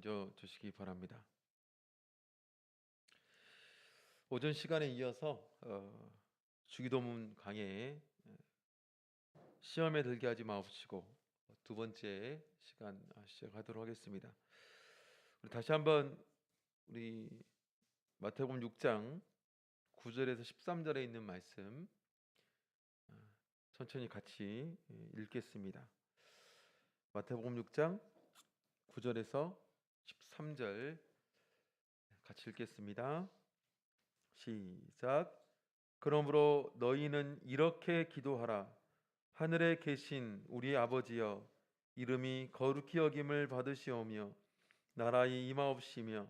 앉아 주시기 바랍니다. 오전 시간에 이어서 주기도문 강해에 시험에 들게 하지 마옵시고 두 번째 시간 시작하도록 하겠습니다. 우리 다시 한번 우리 마태복음 6장 9절에서 13절에 있는 말씀 천천히 같이 읽겠습니다. 마태복음 6장 9절에서 13절 같이 읽겠습니다. 시작. 그러므로 너희는 이렇게 기도하라. 하늘에 계신 우리 아버지여, 이름이 거룩히 여김을 받으시오며 나라의 임하옵시며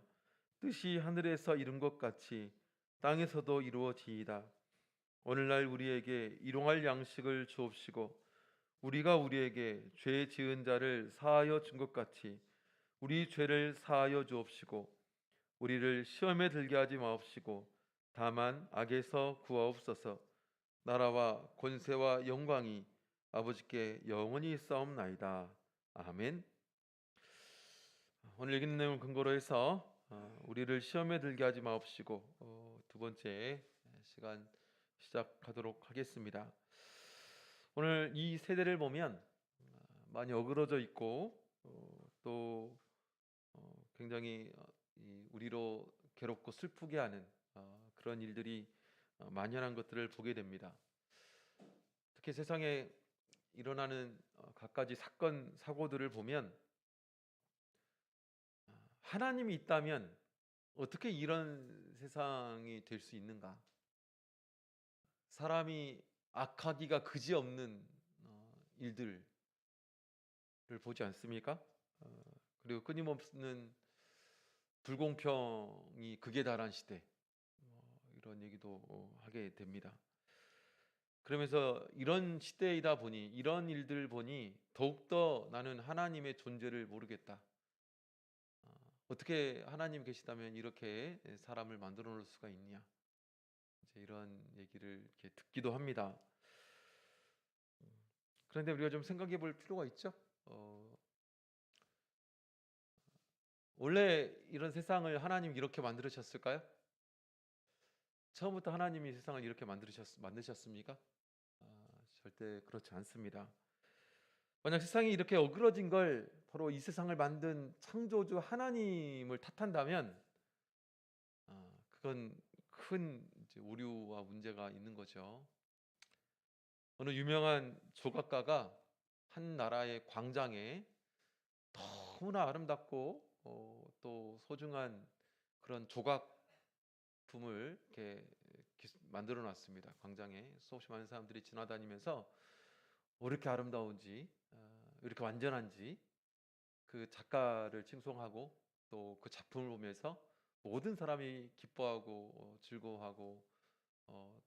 뜻이 하늘에서 이룬 것 같이 땅에서도 이루어지이다. 오늘날 우리에게 일용할 양식을 주옵시고 우리가 우리에게 죄 지은 자를 사하여 준 것 같이 우리 죄를 사하여 주옵시고 우리를 시험에 들게 하지 마옵시고 다만 악에서 구하옵소서. 나라와 권세와 영광이 아버지께 영원히 있사옵나이다. 아멘. 오늘 읽은 내용 근거로 해서 우리를 시험에 들게 하지 마옵시고 두 번째 시간 시작하도록 하겠습니다. 오늘 이 세대를 보면 많이 어그러져 있고 또 굉장히 우리로 괴롭고 슬프게 하는 그런 일들이 만연한 것들을 보게 됩니다. 특히 세상에 일어나는 갖가지 사건 사고들을 보면 하나님이 있다면 어떻게 이런 세상이 될 수 있는가? 사람이 악하기가 그지없는 일들을 보지 않습니까? 그리고 끊임없는 불공평이 극에 달한 시대, 이런 얘기도 하게 됩니다. 그러면서 이런 시대이다 보니 이런 일들을 보니 더욱더 나는 하나님의 존재를 모르겠다. 어떻게 하나님 계시다면 이렇게 사람을 만들어 놓을 수가 있냐, 이제 이런 얘기를 이렇게 듣기도 합니다. 그런데 우리가 좀 생각해 볼 필요가 있죠. 원래 이런 세상을 하나님 이렇게 만드셨을까요? 처음부터 하나님이 세상을 이렇게 만드셨습니까? 절대 그렇지 않습니다. 만약 세상이 이렇게 어그러진 걸 바로 이 세상을 만든 창조주 하나님을 탓한다면 그건 큰 이제 오류와 문제가 있는 거죠. 어느 유명한 조각가가 한 나라의 광장에 너무나 아름답고 또 소중한 그런 조각품을 이렇게 만들어 놨습니다. 광장에 수없이 많은 사람들이 지나다니면서 이렇게 아름다운지 이렇게 완전한지 그 작가를 칭송하고 또 그 작품을 보면서 모든 사람이 기뻐하고 즐거워하고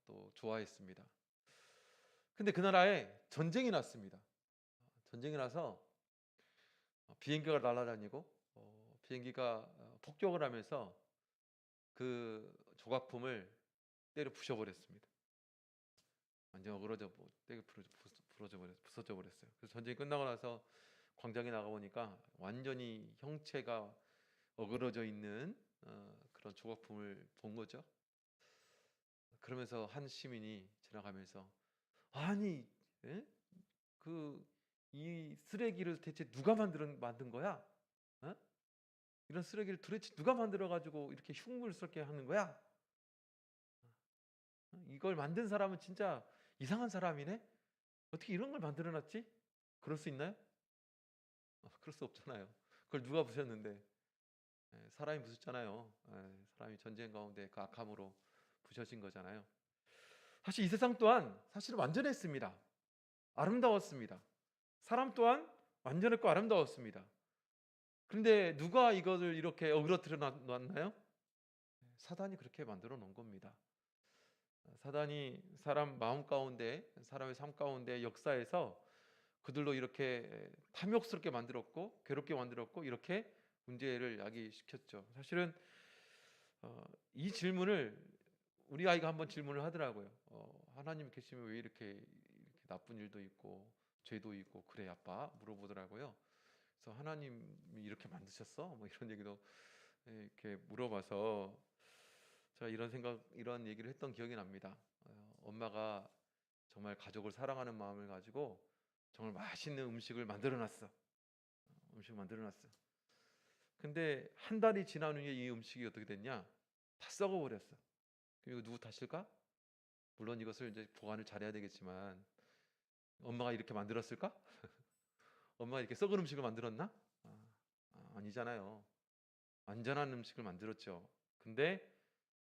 또 좋아했습니다. 근데 그 나라에 전쟁이 났습니다. 전쟁이 나서 비행기가 날아다니고 비행기가 폭격을 하면서 그 조각품을 때려 부셔버렸습니다. 완전 어그러져 때려 부서져 버렸어요. 그래서 전쟁이 끝나고 나서 광장에 나가 보니까 완전히 형체가 어그러져 있는 그런 조각품을 본 거죠. 그러면서 한 시민이 지나가면서 아니, 예? 이 쓰레기를 대체 누가 만든 거야? 어? 이런 쓰레기를 도대체 누가 만들어 가지고 이렇게 흉물스럽게 하는 거야? 이걸 만든 사람은 진짜 이상한 사람이네. 어떻게 이런 걸 만들어 놨지? 그럴 수 있나요? 그럴 수 없잖아요. 그걸 누가 부셨는데? 사람이 부셨잖아요. 사람이 전쟁 가운데 그 악함으로 부셔진 거잖아요. 사실 이 세상 또한 사실은 완전했습니다. 아름다웠습니다. 사람 또한 완전했고 아름다웠습니다. 그런데 누가 이것을 이렇게 어그러뜨려 놨나요? 사단이 그렇게 만들어 놓은 겁니다. 사단이 사람 마음 가운데, 사람의 삶 가운데 역사에서 그들로 이렇게 탐욕스럽게 만들었고 괴롭게 만들었고 이렇게 문제를 야기시켰죠. 사실은 이 질문을 우리 아이가 한번 질문을 하더라고요. 하나님 계시면 왜 이렇게 나쁜 일도 있고 죄도 있고 그래 아빠? 물어보더라고요. 그래서 하나님이 이렇게 만드셨어? 뭐 이런 얘기도 이렇게 물어봐서 제가 이런 얘기를 했던 기억이 납니다. 엄마가 정말 가족을 사랑하는 마음을 가지고 정말 맛있는 음식을 만들어놨어. 근데 한 달이 지난 후에 이 음식이 어떻게 됐냐? 다 썩어버렸어. 그리고 누구 탓일까? 물론 이것을 이제 보관을 잘해야 되겠지만 엄마가 이렇게 만들었을까? 엄마가 이렇게 썩은 음식을 만들었나? 아니잖아요. 완전한 음식을 만들었죠. 근데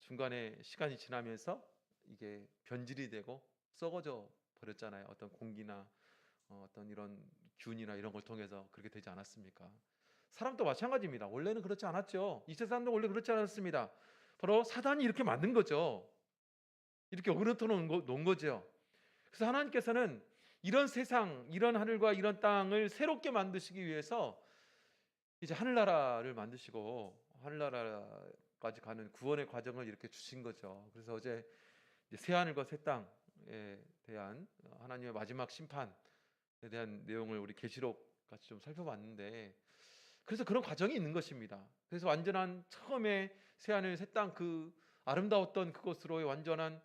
중간에 시간이 지나면서 이게 변질이 되고 썩어져 버렸잖아요. 어떤 공기나 어떤 이런 균이나 이런 걸 통해서 그렇게 되지 않았습니까? 사람도 마찬가지입니다. 원래는 그렇지 않았죠. 이 세상도 원래 그렇지 않았습니다. 바로 사단이 이렇게 만든 거죠. 이렇게 어그러터 놓은 거죠. 그래서 하나님께서는 이런 세상, 이런 하늘과 이런 땅을 새롭게 만드시기 위해서 이제 하늘나라를 만드시고 하늘나라까지 가는 구원의 과정을 이렇게 주신 거죠. 그래서 어제 새 하늘과 새 땅에 대한 하나님의 마지막 심판에 대한 내용을 우리 계시록 같이 좀 살펴봤는데, 그래서 그런 과정이 있는 것입니다. 그래서 완전한 처음에 새 하늘 새 땅 그 아름다웠던 그것으로의 완전한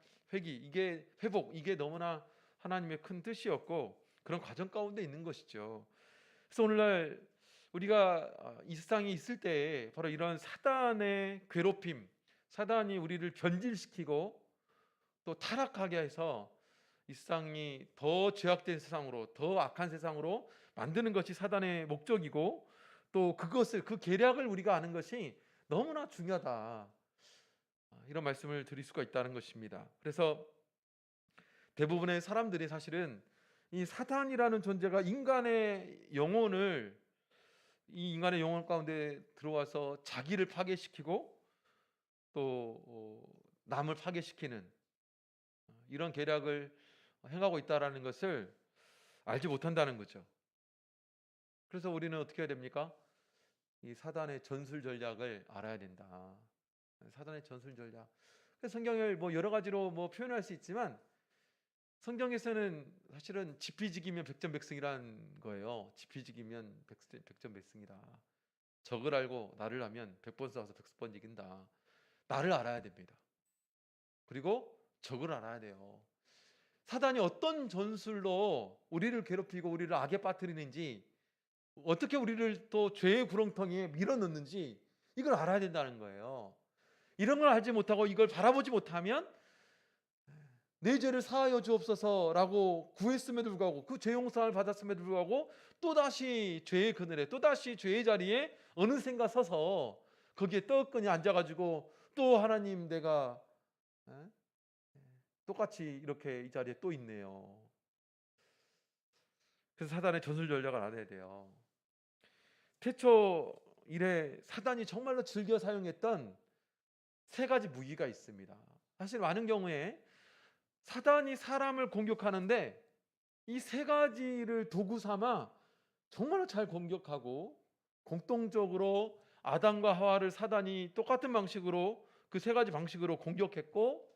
회복, 이게 너무나 하나님의 큰 뜻이었고 그런 과정 가운데 있는 것이죠. 그래서 오늘날 우리가 이 세상에 있을 때 바로 이런 사단의 괴롭힘, 사단이 우리를 변질시키고 또 타락하게 해서 이 세상이 더 죄악된 세상으로, 더 악한 세상으로 만드는 것이 사단의 목적이고, 또 그 계략을 우리가 아는 것이 너무나 중요하다, 이런 말씀을 드릴 수가 있다는 것입니다. 그래서 대부분의 사람들이 사실은 이 사단이라는 존재가 인간의 영혼 가운데 들어와서 자기를 파괴시키고 또 남을 파괴시키는 이런 계략을 행하고 있다라는 것을 알지 못한다는 거죠. 그래서 우리는 어떻게 해야 됩니까? 이 사단의 전술 전략을 알아야 된다. 사단의 전술 전략. 성경을 여러 가지로 표현할 수 있지만 성경에서는 사실은 지피지기면 백전백승이라는 거예요. 지피지기면 백전백승이다. 적을 알고 나를 하면 100번 싸워서 100번 이긴다. 나를 알아야 됩니다. 그리고 적을 알아야 돼요. 사단이 어떤 전술로 우리를 괴롭히고 우리를 악에 빠뜨리는지, 어떻게 우리를 또 죄의 구렁텅이에 밀어넣는지 이걸 알아야 된다는 거예요. 이런 걸 알지 못하고 이걸 바라보지 못하면 내 죄를 사하여 주옵소서라고 구했음에도 불구하고, 그 죄 용서를 받았음에도 불구하고 또다시 죄의 그늘에, 또다시 죄의 자리에 어느샌가 서서 거기에 떡하니 앉아가지고 또 하나님 내가 똑같이 이렇게 이 자리에 또 있네요. 그래서 사단의 전술 전략을 알아야 돼요. 태초 이래 사단이 정말로 즐겨 사용했던 세 가지 무기가 있습니다. 사실 많은 경우에 사단이 사람을 공격하는데 이 세 가지를 도구 삼아 정말로 잘 공격하고, 공통적으로 아담과 하와를 사단이 똑같은 방식으로, 그 세 가지 방식으로 공격했고,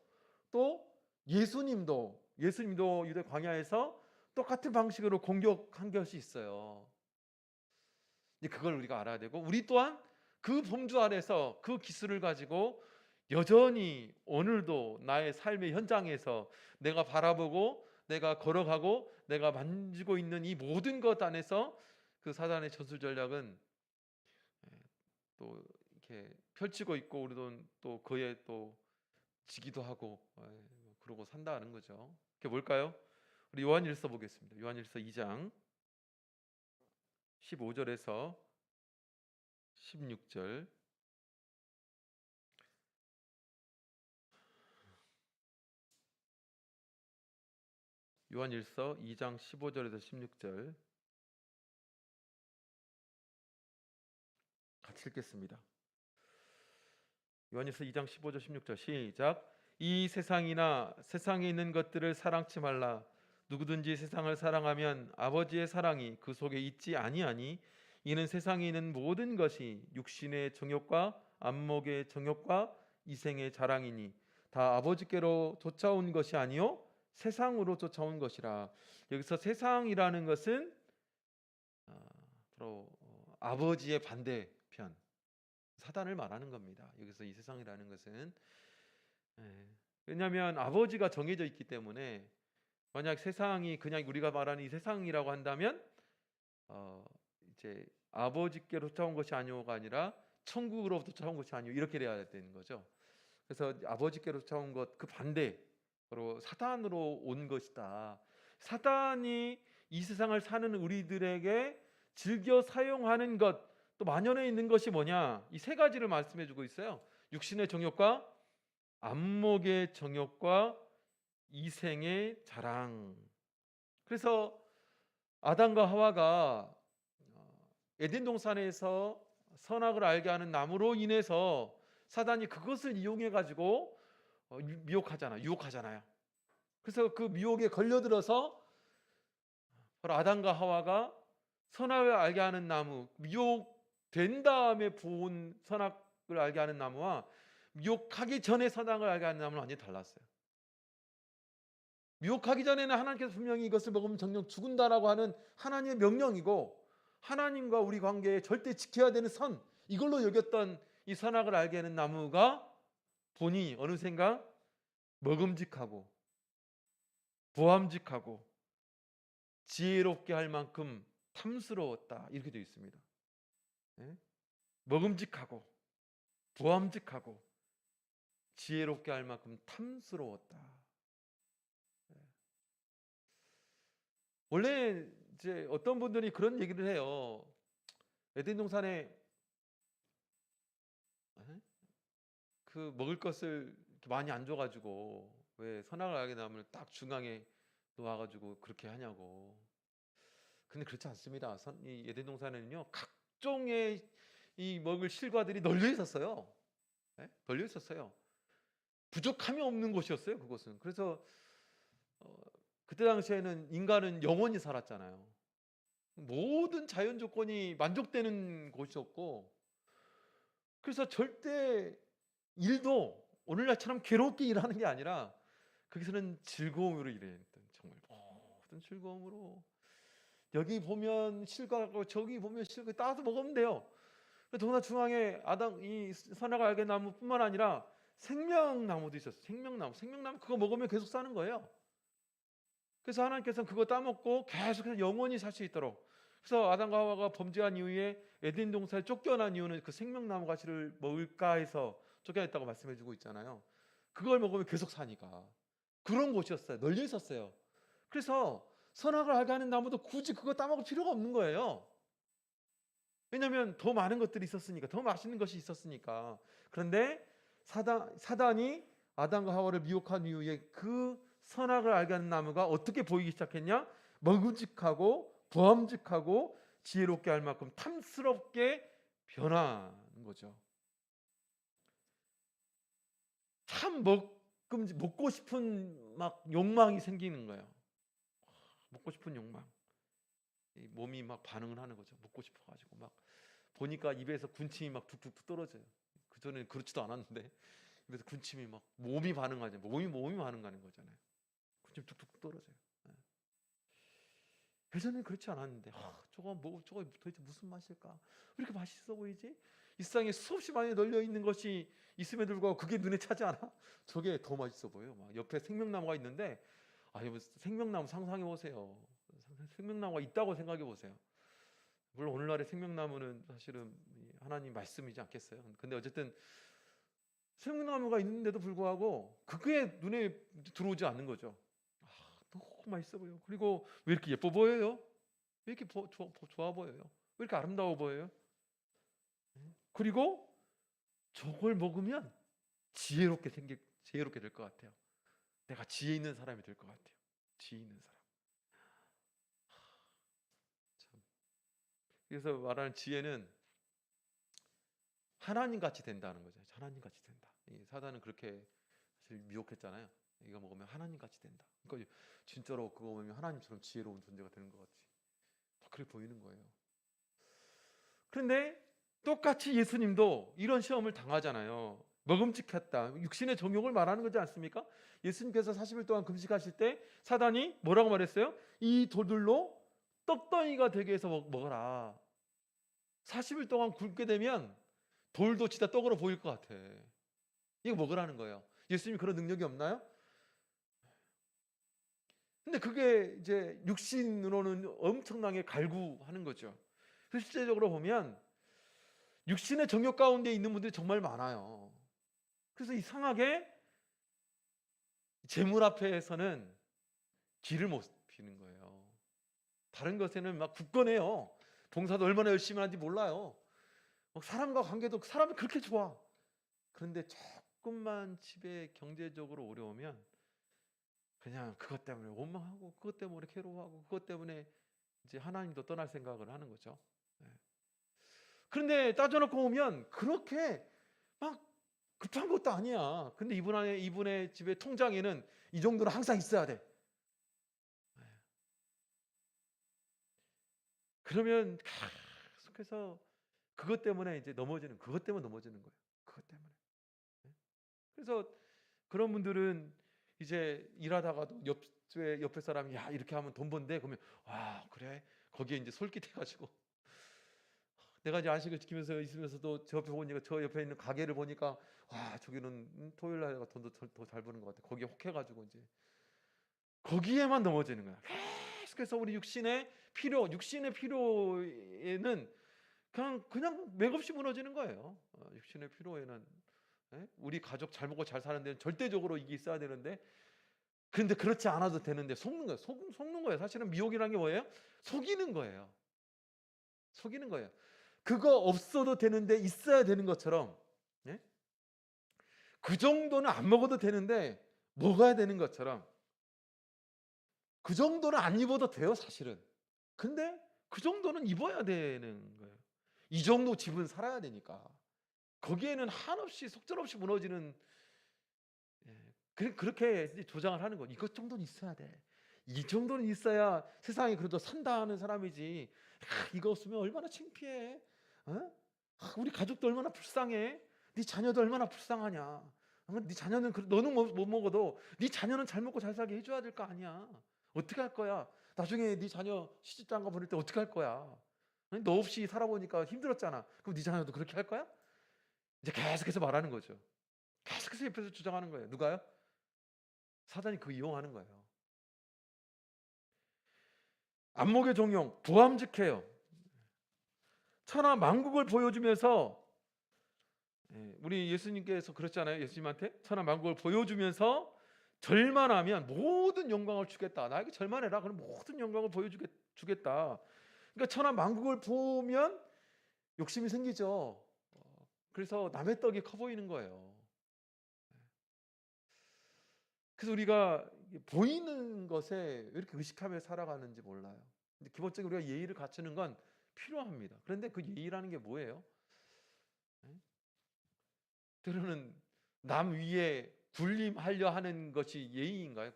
또 예수님도 유대 광야에서 똑같은 방식으로 공격한 것이 있어요. 그걸 우리가 알아야 되고, 우리 또한 그 범주 아래서 그 기술을 가지고 여전히 오늘도 나의 삶의 현장에서 내가 바라보고 내가 걸어가고 내가 만지고 있는 이 모든 것 안에서 그 사단의 전술 전략은 또 이렇게 펼치고 있고, 우리도 또 그에 또 지기도 하고 그러고 산다는 거죠. 그게 뭘까요? 우리 요한일서 보겠습니다. 요한일서 2장 15절에서 16절. 요한일서 2장 15절에서 16절 같이 읽겠습니다. 요한일서 2장 15절 16절 시작. 이 세상이나 세상에 있는 것들을 사랑치 말라. 누구든지 세상을 사랑하면 아버지의 사랑이 그 속에 있지 아니하니, 이는 세상에 있는 모든 것이 육신의 정욕과 안목의 정욕과 이생의 자랑이니 다 아버지께로 쫓아온 것이 아니요 세상으로 쫓아온 것이라. 여기서 세상이라는 것은 바로 아버지의 반대편 사단을 말하는 겁니다. 여기서 이 세상이라는 것은 왜냐하면 아버지가 정해져 있기 때문에 만약 세상이 그냥 우리가 말하는 이 세상이라고 한다면 이제 아버지께로 쫓아온 것이 아니오가 아니라 천국으로부터 쫓아온 것이 아니오 이렇게 돼야 되는 거죠. 그래서 아버지께로 쫓아온 것 그 반대 바로 사단으로 온 것이다. 사단이 이 세상을 사는 우리들에게 즐겨 사용하는 것 또 만연해 있는 것이 뭐냐? 이 세 가지를 말씀해 주고 있어요. 육신의 정욕과 안목의 정욕과 이생의 자랑. 그래서 아담과 하와가 에덴 동산에서 선악을 알게 하는 나무로 인해서 사단이 그것을 이용해 가지고 유혹하잖아요. 그래서 그 미혹에 걸려들어서 바로 아담과 하와가 선악을 알게 하는 나무, 미혹된 다음에 본 선악을 알게 하는 나무와 미혹하기 전에 선악을 알게 하는 나무는 완전히 달랐어요. 미혹하기 전에는 하나님께서 분명히 이것을 먹으면 정령 죽는다라고 하는 하나님의 명령이고 하나님과 우리 관계에 절대 지켜야 되는 선, 이걸로 여겼던 이 선악을 알게 하는 나무가 보니 어느샌가 먹음직하고 보암직하고 지혜롭게 할 만큼 탐스러웠다 이렇게 되어 있습니다. 먹음직하고 보암직하고 지혜롭게 할 만큼 탐스러웠다. 원래 이제 어떤 분들이 그런 얘기를 해요. 에덴 동산에 그 먹을 것을 많이 안 줘가지고 왜 선악을 알게 나무를 딱 중앙에 놓아가지고 그렇게 하냐고. 근데 그렇지 않습니다. 이 에덴 동산에는요 각종의 이 먹을 실과들이 널려 있었어요. 널려 있었어요. 부족함이 없는 곳이었어요. 그곳은. 그래서 그때 당시에는 인간은 영원히 살았잖아요. 모든 자연 조건이 만족되는 곳이었고, 그래서 절대 일도 오늘날처럼 괴롭게 일하는 게 아니라 거기서는 즐거움으로 일했던, 정말 모든 즐거움으로. 여기 보면 실과고 저기 보면 실과 따서 먹으면 돼요. 더구나 중앙에 이 선악을 알게 나무뿐만 아니라 생명나무도 있었어요. 생명나무 그거 먹으면 계속 사는 거예요. 그래서 하나님께서는 그거 따먹고 계속해서 영원히 살 수 있도록. 그래서 아담과 하와가 범죄한 이후에 에덴 동산에 쫓겨난 이유는 그 생명나무 가지를 먹을까 해서 쫓겨났다고 말씀해주고 있잖아요. 그걸 먹으면 계속 사니까. 그런 곳이었어요. 널려 있었어요. 그래서 선악을 알게 하는 나무도 굳이 그거 따먹을 필요가 없는 거예요. 왜냐하면 더 많은 것들이 있었으니까, 더 맛있는 것이 있었으니까. 그런데 사단이 아담과 하와를 미혹한 이후에 그 선악을 알게 하는 나무가 어떻게 보이기 시작했냐? 먹음직하고 보암직하고 지혜롭게 할 만큼 탐스럽게 변하는 거죠. 참 먹고 싶은 막 욕망이 생기는 거예요. 먹고 싶은 욕망. 몸이 막 반응을 하는 거죠. 먹고 싶어가지고 막 보니까 입에서 군침이 막 툭툭 떨어져요. 그 전에는 그렇지도 않았는데 입에서 군침이 막 몸이 반응하죠. 몸이 반응하는 거잖아요. 군침 툭툭 떨어져요. 예전에는 그렇지 않았는데 저거 도대체 무슨 맛일까? 왜 이렇게 맛있어 보이지? 이 세상에 수없이 많이 널려 있는 것이 있음에도 불구하고 그게 눈에 차지 않아? 저게 더 맛있어 보여요. 막 옆에 생명나무가 있는데 여러분 생명나무 상상해 보세요. 생명나무가 있다고 생각해 보세요. 물론 오늘날의 생명나무는 사실은 하나님 말씀이지 않겠어요? 근데 어쨌든 생명나무가 있는데도 불구하고 그게 눈에 들어오지 않는 거죠. 너무 맛있어 보여. 그리고 왜 이렇게 예뻐 보여요? 왜 이렇게 좋아 보여요? 왜 이렇게 아름다워 보여요? 그리고 저걸 먹으면 지혜롭게 될 것 같아요. 내가 지혜 있는 사람이 될 것 같아요. 지혜 있는 사람. 참. 그래서 말하는 지혜는 하나님 같이 된다는 거죠. 하나님 같이 된다. 사단은 그렇게 사실 미혹했잖아요. 이거 먹으면 하나님 같이 된다. 그러니까 진짜로 그거 보면 하나님처럼 지혜로운 존재가 되는 것 같이 그렇게 보이는 거예요. 그런데 똑같이 예수님도 이런 시험을 당하잖아요. 먹음직했다. 육신의 정욕을 말하는 거지 않습니까? 예수님께서 40일 동안 금식하실 때 사단이 뭐라고 말했어요? 이 돌들로 떡덩이가 되게 해서 먹어라. 40일 동안 굶게 되면 돌도 진짜 떡으로 보일 것 같아. 이거 먹으라는 거예요. 예수님이 그런 능력이 없나요? 근데 그게 이제 육신으로는 엄청나게 갈구하는 거죠. 실제적으로 보면 육신의 정욕 가운데 있는 분들이 정말 많아요. 그래서 이상하게 재물 앞에서는 길을 못 피는 거예요. 다른 것에는 막 굳건해요. 봉사도 얼마나 열심히 하는지 몰라요. 사람과 관계도 사람이 그렇게 좋아. 그런데 조금만 집에 경제적으로 어려우면 그냥 그것 때문에 원망하고 그것 때문에 괴로워하고 그것 때문에 이제 하나님도 떠날 생각을 하는 거죠. 네. 그런데 따져놓고 보면 그렇게 막 급한 것도 아니야. 근데 이분의 집에 통장에는 이 정도는 항상 있어야 돼. 네. 그러면 계속해서 그것 때문에 이제 그것 때문에 넘어지는 거예요. 그것 때문에. 네. 그래서 그런 분들은 이제 일하다가도 옆에 사람이 야 이렇게 하면 돈 번대 그러면 와 그래 거기에 이제 솔깃해가지고 내가 이제 안식을 지키면서 있으면서도 저 옆에 있는 가게를 보니까 와 저기는 토요일 날 돈도 더 잘 버는 것 같아. 거기에 혹해가지고 이제 거기에만 넘어지는 거야. 계속해서 우리 육신의 필요에는 그냥 맥없이 무너지는 거예요. 육신의 필요에는 우리 가족 잘 먹고 잘 사는 데는 절대적으로 이게 있어야 되는데 그런데 그렇지 않아도 되는데 속는 거예요. 속는 거예요. 사실은 미혹이라는 게 뭐예요? 속이는 거예요. 속이는 거예요. 그거 없어도 되는데 있어야 되는 것처럼 그 정도는 안 먹어도 되는데 먹어야 되는 것처럼 그 정도는 안 입어도 돼요 사실은. 근데 그 정도는 입어야 되는 거예요. 이 정도 집은 살아야 되니까. 거기에는 한없이 속절없이 무너지는 그렇게 조장을 하는 거죠. 이것 정도는 있어야 돼. 이 정도는 있어야 세상에 그래도 산다 하는 사람이지. 이거 없으면 얼마나 창피해. 우리 가족도 얼마나 불쌍해. 네 자녀도 얼마나 불쌍하냐. 네 자녀는 너는 못 먹어도 네 자녀는 잘 먹고 잘 살게 해줘야 될 거 아니야. 어떻게 할 거야? 나중에 네 자녀 시집장가 보낼 때 어떻게 할 거야? 너 없이 살아보니까 힘들었잖아. 그럼 네 자녀도 그렇게 할 거야? 이제 계속해서 말하는 거죠. 계속해서 옆에서 주장하는 거예요. 누가요? 사단이 그 이용하는 거예요. 안목의 종용, 부함직해요. 천하 만국을 보여주면서 우리 예수님께서 그랬잖아요. 예수님한테 천하 만국을 보여주면서 절만하면 모든 영광을 주겠다. 나에게 절만해라. 그럼 모든 영광을 보여주겠다. 그러니까 천하 만국을 보면 욕심이 생기죠. 그래서 남의 떡이 커 보이는 거예요. 그래서 우리가 보이는 것에 왜 이렇게 의식하며 살아가는지 몰라요. 근데 기본적으로 우리가 예의를 갖추는 건 필요합니다. 그런데 그 예의라는 게 뭐예요? 때로는 남 위에 군림하려 하는 것이 예의인가요?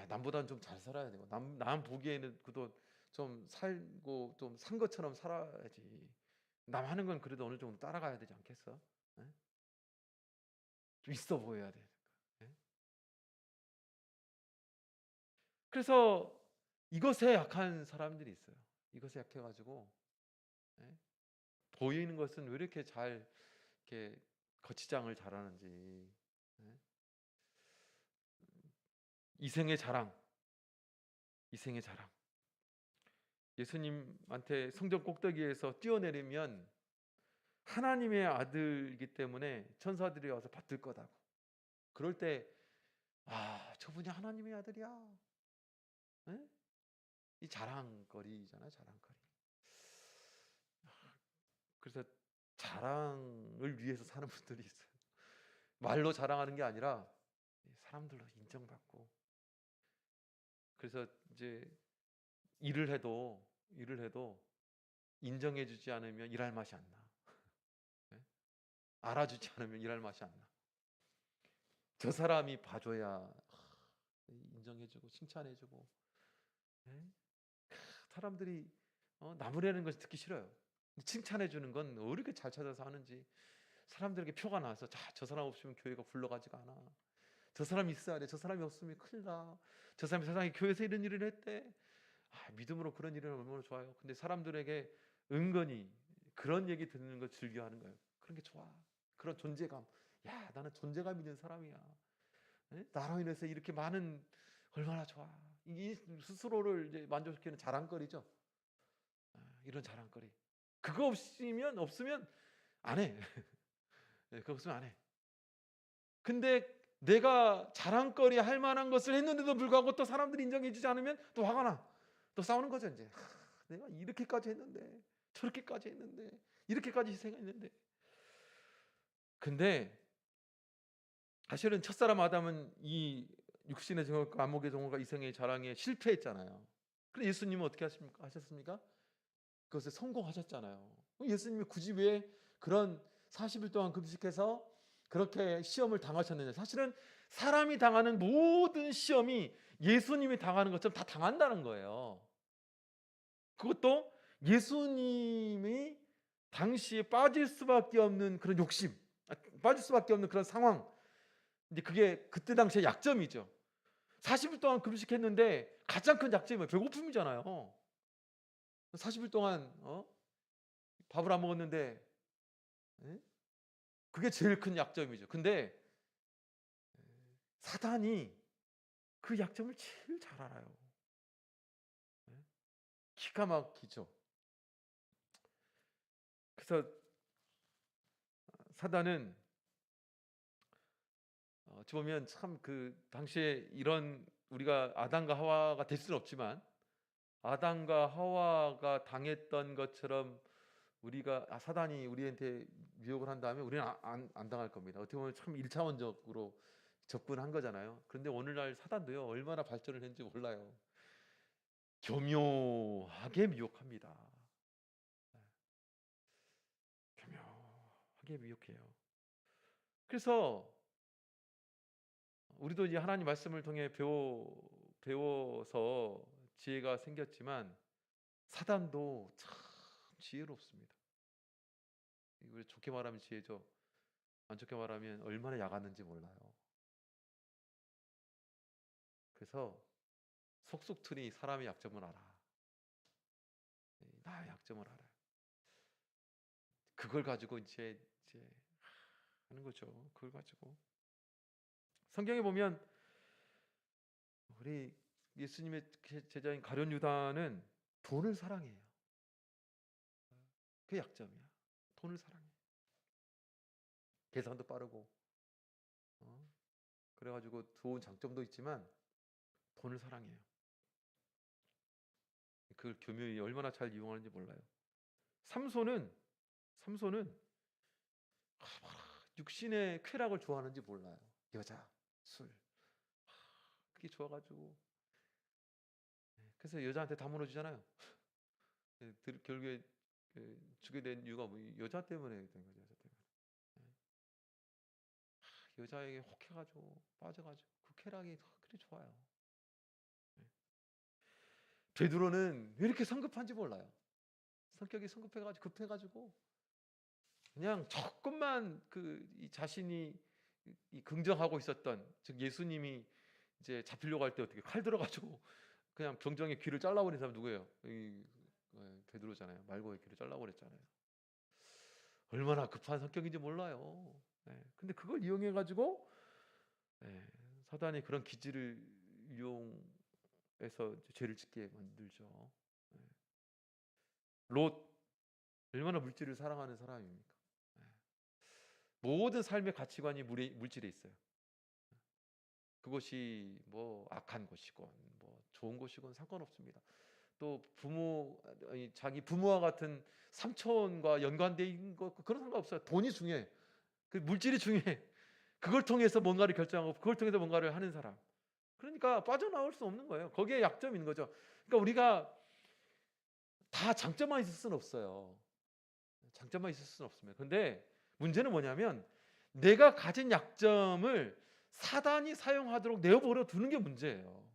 남보다는 좀 잘 살아야 되고 남 보기에는 그도 좀 살고 좀 산 것처럼 살아야지. 남 하는 건 그래도 어느 정도 따라가야 되지 않겠어? 좀 있어 보여야 돼. 그래서 이것에 약한 사람들이 있어요. 이것에 약해가지고 보이는 것은 왜 이렇게 잘 이렇게 거치장을 잘하는지. 이생의 자랑, 이생의 자랑. 예수님한테 성전 꼭대기에서 뛰어내리면 하나님의 아들이기 때문에 천사들이 와서 받들 거다고. 그럴 때 저분이 하나님의 아들이야. 이 자랑거리잖아요, 자랑거리. 그래서 자랑을 위해서 사는 분들이 있어요. 말로 자랑하는 게 아니라 사람들로 인정받고. 그래서 이제 일을 해도 인정해주지 않으면 일할 맛이 안 나. 알아주지 않으면 일할 맛이 안 나. 저 사람이 봐줘야 인정해주고 칭찬해주고. 사람들이 나무라는 것을 듣기 싫어요. 칭찬해주는 건 왜 이렇게 잘 찾아서 하는지. 사람들에게 표가 나서 저 사람 없으면 교회가 굴러가지가 않아. 저 사람이 있어야 돼. 저 사람이 없으면 큰일 나. 저 사람이 세상에 교회에서 이런 일을 했대. 믿음으로 그런 일은 얼마나 좋아요. 근데 사람들에게 은근히 그런 얘기 듣는 걸 즐겨하는 거예요. 그런 게 좋아. 그런 존재감. 야, 나는 존재감 있는 사람이야. 예? 나로 인해서 이렇게 많은, 얼마나 좋아. 이 스스로를 이제 만족시키는 자랑거리죠. 이런 자랑거리. 그거 없으면 안 해. 네, 그거 없으면 안 해. 근데 내가 자랑거리 할 만한 것을 했는데도 불구하고 또 사람들이 인정해주지 않으면 또 화가 나. 또 싸우는 거죠 이제. 내가 이렇게까지 했는데, 저렇게까지 했는데, 이렇게까지 희생했는데. 근데 사실은 첫사람 아담은 이 육신의 정욕과 안목의 정욕과 이성의 자랑에 실패했잖아요. 근데 예수님은 어떻게 하셨습니까? 그것에 성공하셨잖아요. 예수님이 굳이 왜 그런 40일 동안 금식해서 그렇게 시험을 당하셨느냐. 사실은 사람이 당하는 모든 시험이 예수님이 당하는 것처럼 다 당한다는 거예요. 그것도 예수님이 당시에 빠질 수밖에 없는 그런 욕심, 빠질 수밖에 없는 그런 상황. 근데 그게 그때 당시의 약점이죠. 40일 동안 금식했는데 가장 큰 약점이 배고픔이잖아요. 40일 동안 밥을 안 먹었는데, 예? 그게 제일 큰 약점이죠. 근데 사단이 그 약점을 제일 잘 알아요. 예? 기가 막히죠. 그래서 사단은 어찌 보면 참 그 당시에 이런, 우리가 아담과 하와가 될 수는 없지만 아담과 하와가 당했던 것처럼 우리가 사단이 우리한테 유혹을 한다면 우리는 안 당할 겁니다. 어떻게 보면 참 1차원적으로 접근한 거잖아요. 그런데 오늘날 사단도요, 얼마나 발전을 했는지 몰라요. 교묘하게 미혹합니다. 교묘하게 미혹해요. 그래서 우리도 이제 하나님 말씀을 통해 배워서 지혜가 생겼지만 사단도 참 지혜롭습니다. 이걸 좋게 말하면 지혜죠. 안 좋게 말하면 얼마나 약았는지 몰라요. 그래서 속속들이 사람의 약점을 알아. 나의 약점을 알아요. 그걸 가지고 이제 하는 거죠. 그걸 가지고 성경에 보면 우리 예수님의 제자인 가룟 유다는 돈을 사랑해요. 그 약점이야. 돈을 사랑해. 계산도 빠르고, 그래가지고 좋은 장점도 있지만 돈을 사랑해요. 그걸 교묘히 얼마나 잘 이용하는지 몰라요. 삼손은 육신의 쾌락을 좋아하는지 몰라요. 여자, 술, 그게 좋아가지고. 그래서 여자한테 다 무너지잖아요. 결국에 주게 된 이유가 뭐 여자 때문에 된 거죠. 여자 때문에. 여자에게 혹해가지고 빠져가지고 그 쾌락이 그리 좋아요. 베드로는 왜 이렇게 성급한지 몰라요. 성격이 성급해가지고 급해가지고 그냥 조금만 이 자신이 이 긍정하고 있었던, 즉 예수님이 이제 잡히려고 할 때 어떻게 칼 들어가지고 그냥 병정의 귀를 잘라버린 사람 누구예요? 베드로잖아요. 말고의 귀를 잘라버렸잖아요. 얼마나 급한 성격인지 몰라요. 근데 그걸 이용해가지고 사단이 그런 기질을 이용해서 죄를 짓게 만들죠. 롯, 얼마나 물질을 사랑하는 사람입니까? 모든 삶의 가치관이 물질에 있어요. 그것이 뭐 악한 것이건 뭐 좋은 것이건 상관없습니다. 또 자기 부모와 같은 삼촌과 연관되어 있는 것, 그런 상관없어요. 돈이 중요해. 그 물질이 중요해. 그걸 통해서 뭔가를 결정하고 그걸 통해서 뭔가를 하는 사람. 그러니까 빠져나올 수 없는 거예요. 거기에 약점이 있는 거죠. 그러니까 우리가 다 장점만 있을 수는 없어요. 장점만 있을 수는 없습니다. 그런데 문제는 뭐냐면 내가 가진 약점을 사단이 사용하도록 내버려 두는 게 문제예요.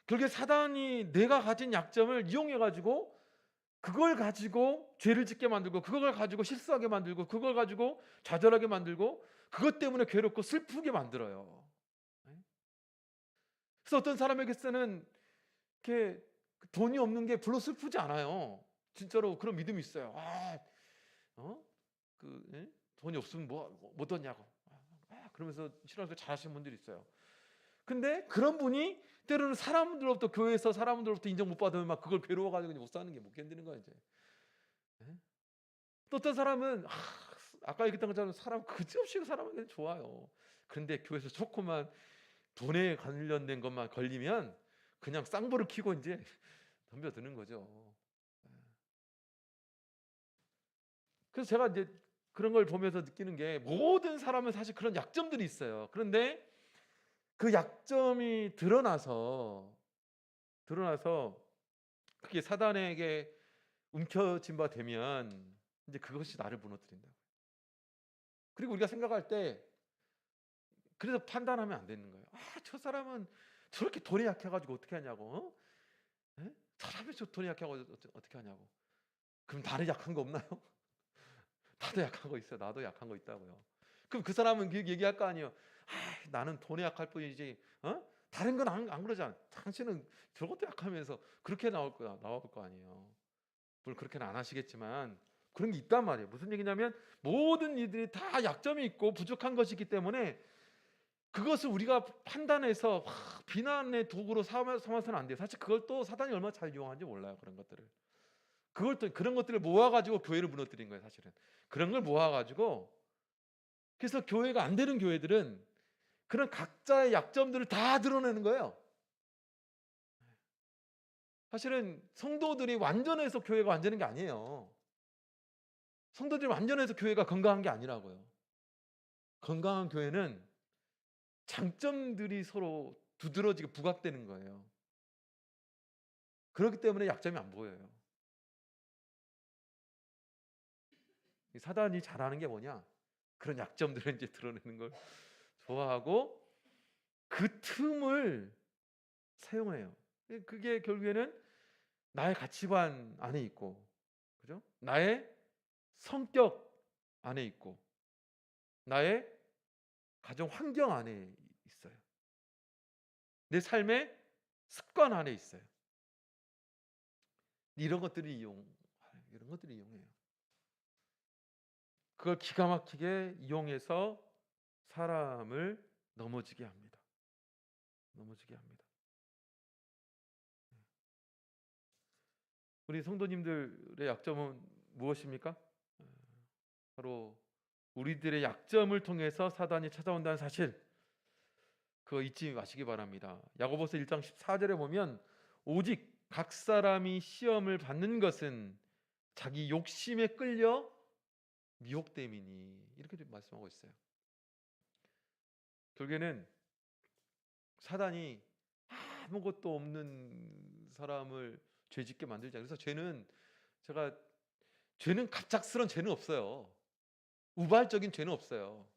그렇게 사단이 내가 가진 약점을 이용해가지고 그걸 가지고 죄를 짓게 만들고, 그걸 가지고 실수하게 만들고, 그걸 가지고 좌절하게 만들고, 그것 때문에 괴롭고 슬프게 만들어요. 그래서 어떤 사람에게서는 이렇게 돈이 없는 게 별로 슬프지 않아요. 진짜로 그런 믿음이 있어요. 예? 돈이 없으면 못 얻냐고. 그러면서 신앙생활 잘하시는 분들이 있어요. 근데 그런 분이 때로는 사람들로부터, 교회에서 사람들로부터 인정 못 받으면 막 그걸 괴로워가지고 못 사는 게 못 견디는 거예요 이제. 예? 또 어떤 사람은 아까 얘기했던 것처럼 사람 그지없이 사람에게 좋아요. 그런데 교회에서 조그만 돈에 관련된 것만 걸리면 그냥 쌍보를 키고 이제 덤벼드는 거죠. 예. 그래서 제가 이제 그런 걸 보면서 느끼는 게, 모든 사람은 사실 그런 약점들이 있어요. 그런데 그 약점이 드러나서 그게 사단에게 움켜진 바 되면 이제 그것이 나를 무너뜨린다. 그리고 우리가 생각할 때 그래서 판단하면 안 되는 거예요. 저 사람은 저렇게 돈이 약해가지고 어떻게 하냐고. 예? 사람이 저 돈이 약해가지고 어떻게 하냐고. 그럼 나는 약한 거 없나요? 나도 약한 거 있어요. 나도 약한 거 있다고요. 그럼 그 사람은 그 얘기할 거 아니에요. 나는 돈에 약할 뿐이지. 다른 건 안 그러잖아. 당신은 저것도 약하면서 그렇게 나올 거 아니에요. 물론 그렇게는 안 하시겠지만 그런 게 있단 말이에요. 무슨 얘기냐면 모든 이들이 다 약점이 있고 부족한 것이기 때문에 그것을 우리가 판단해서 비난의 도구로 삼아서는 안 돼요. 사실 그걸 또 사단이 얼마나 잘 이용하는지 몰라요. 그런 것들을. 그걸 또 그런 것들을 모아가지고 교회를 무너뜨린 거예요. 사실은 그런 걸 모아가지고, 그래서 교회가 안 되는 교회들은 그런 각자의 약점들을 다 드러내는 거예요. 사실은 성도들이 완전해서 교회가 완전한 게 아니에요. 성도들이 완전해서 교회가 건강한 게 아니라고요. 건강한 교회는 장점들이 서로 두드러지게 부각되는 거예요. 그렇기 때문에 약점이 안 보여요. 사단이 잘하는 게 뭐냐? 그런 약점들을 이제 드러내는 걸 좋아하고 그 틈을 사용해요. 그게 결국에는 나의 가치관 안에 있고, 그죠? 나의 성격 안에 있고, 나의 가정 환경 안에 있어요. 내 삶의 습관 안에 있어요. 이런 것들이 이용해요. 그걸 기가 막히게 이용해서 사람을 넘어지게 합니다. 넘어지게 합니다. 우리 성도님들의 약점은 무엇입니까? 바로 우리들의 약점을 통해서 사단이 찾아온다는 사실, 그거 잊지 마시기 바랍니다. 야고보서 1장 14절에 보면 오직 각 사람이 시험을 받는 것은 자기 욕심에 끌려 미혹됨이니, 이렇게 말씀하고 있어요. 결국에는 사단이 아무것도 없는 사람을 죄짓게 만들자. 그래서 죄는 갑작스런 죄는 없어요. 우발적인 죄는 없어요.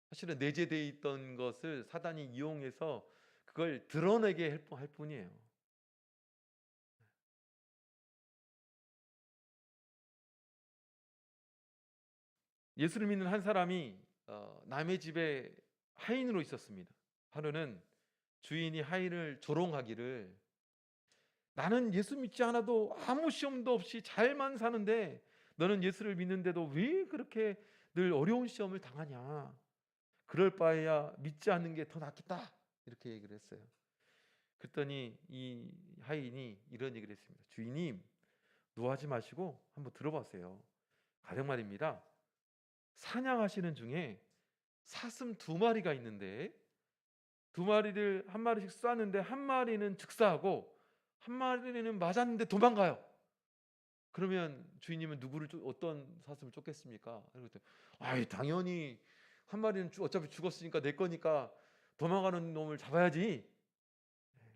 사실은 내재되어 있던 것을 사단이 이용해서 그걸 드러내게 할 뿐이에요. 예수를 믿는 한 사람이 남의 집에 하인으로 있었습니다. 하루는 주인이 하인을 조롱하기를, 나는 예수 믿지 않아도 아무 시험도 없이 잘만 사는데 너는 예수를 믿는데도 왜 그렇게 늘 어려운 시험을 당하냐. 그럴 바에야 믿지 않는 게 더 낫겠다. 이렇게 얘기를 했어요. 그랬더니 이 하인이 이런 얘기를 했습니다. 주인님, 노하지 마시고 한번 들어보세요. 가령 말입니다. 사냥하시는 중에 사슴 2마리가 있는데 2마리를 한 마리씩 쐈는데 한 마리는 즉사하고 한 마리는 맞았는데 도망가요. 그러면 주인님은 어떤 사슴을 쫓겠습니까? 당연히 한 마리는 어차피 죽었으니까 내 거니까 도망가는 놈을 잡아야지.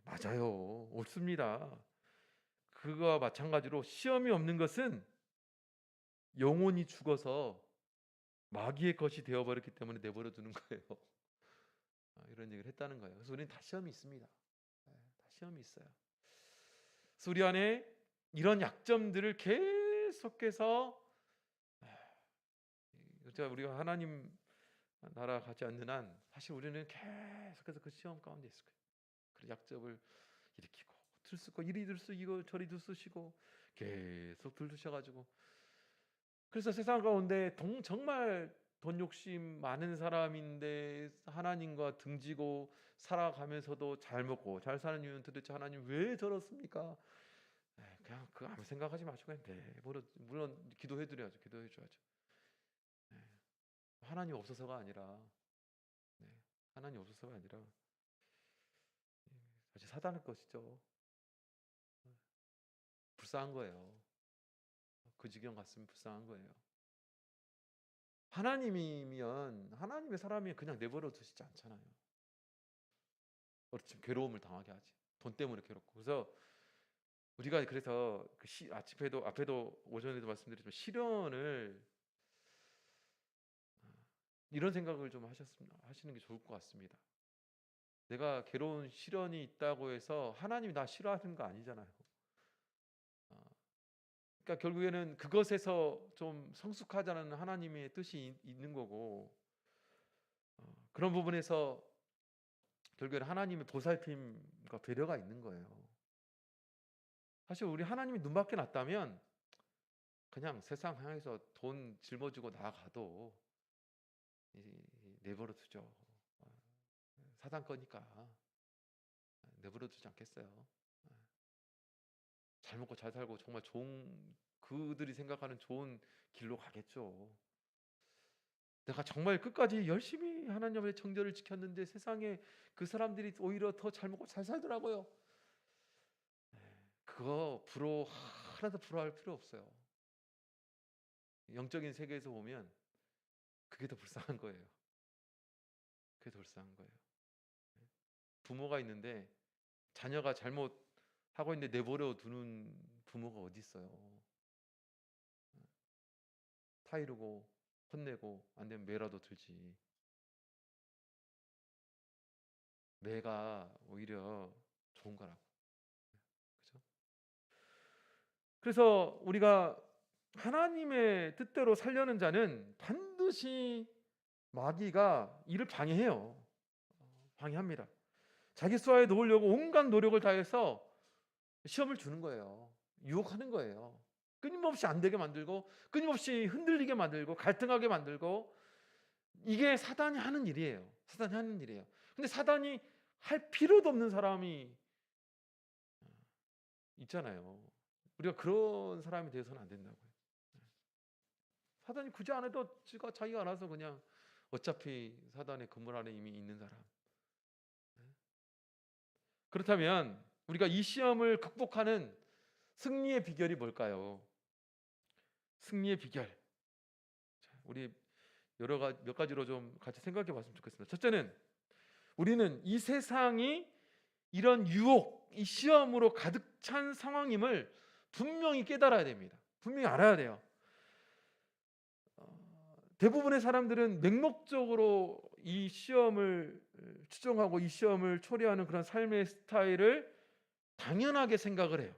맞아요. 옳습니다. 그거와 마찬가지로 시험이 없는 것은 영혼이 죽어서 마귀의 것이 되어버렸기 때문에 내버려 두는 거예요. 이런 얘기를 했다는 거예요. 그래서 우리는 다 시험이 있습니다. 다 시험이 있어요. 그래서 우리 안에 이런 약점들을 계속해서, 우리가 하나님 나라 가지 않는 한 사실 우리는 계속해서 그 시험 가운데 있을 거예요. 그 약점을 일으키고 들쓰고 이리 들쓰고 저리 들쓰시고 계속 들쓰셔가지고, 그래서 세상 가운데 정말 돈 욕심 많은 사람인데 하나님과 등지고 살아가면서도 잘 먹고 잘 사는 이유는 도대체 하나님 왜 저렇습니까? 그냥 그거 아무 생각하지 마시고 그냥 물론 기도해드려야죠. 기도해줘야죠. 하나님 없어서가 아니라, 하나님 없어서가 아니라 사실 사단의 것이죠. 불쌍한 거예요. 그 지경 갔으면 불쌍한 거예요. 하나님이면, 하나님의 사람이 그냥 내버려 두시지 않잖아요. 지금 괴로움을 당하게 하지. 돈 때문에 괴롭고. 그래서 우리가 그래서 앞에도 오전에도 말씀드렸지만 시련을, 이런 생각을 좀 하시는 게 좋을 것 같습니다. 내가 괴로운 시련이 있다고 해서 하나님이 나 싫어하는 거 아니잖아요. 그러니까 결국에는 그것에서 좀 성숙하자는 하나님의 뜻이 있는 거고, 그런 부분에서 결국에는 하나님의 보살핌과 배려가 있는 거예요. 사실 우리 하나님이 눈밖에 났다면 그냥 세상 향해서 돈 짊어지고 나가도 내버려 두죠. 사단 거니까 내버려 두지 않겠어요. 잘 먹고 잘 살고 정말 그들이 생각하는 좋은 길로 가겠죠. 내가 정말 끝까지 열심히 하나님의 정절을 지켰는데 세상에 그 사람들이 오히려 더 잘 먹고 잘 살더라고요. 그거 하나도 부러워할 필요 없어요. 영적인 세계에서 보면 그게 더 불쌍한 거예요. 그게 더 불쌍한 거예요. 부모가 있는데 자녀가 잘못하고 있는데 내버려 두는 부모가 어디 있어요. 타이르고 혼내고 안 되면 매라도 들지. 매가 오히려 좋은 거라고. 그죠? 그래서 우리가 하나님의 뜻대로 살려는 자는 반드시 마귀가 이를 방해해요. 방해합니다. 자기 수하에 놓으려고 온갖 노력을 다해서 시험을 주는 거예요. 유혹하는 거예요. 끊임없이 안 되게 만들고 끊임없이 흔들리게 만들고 갈등하게 만들고, 이게 사단이 하는 일이에요. 사단이 하는 일이에요. 근데 사단이 할 필요도 없는 사람이 있잖아요. 우리가 그런 사람이 되어서는 안 된다고요. 사단이 굳이 안 해도 자기가 알아서 그냥, 어차피 사단의 그물 안에 이미 있는 사람. 그렇다면 우리가 이 시험을 극복하는 승리의 비결이 뭘까요? 승리의 비결. 우리 몇 가지로 좀 같이 생각해 봤으면 좋겠습니다. 첫째는, 우리는 이 세상이 이런 유혹, 이 시험으로 가득 찬 상황임을 분명히 깨달아야 됩니다. 분명히 알아야 돼요. 대부분의 사람들은 맹목적으로 이 시험을 추정하고 이 시험을 초래하는 그런 삶의 스타일을 당연하게 생각을 해요.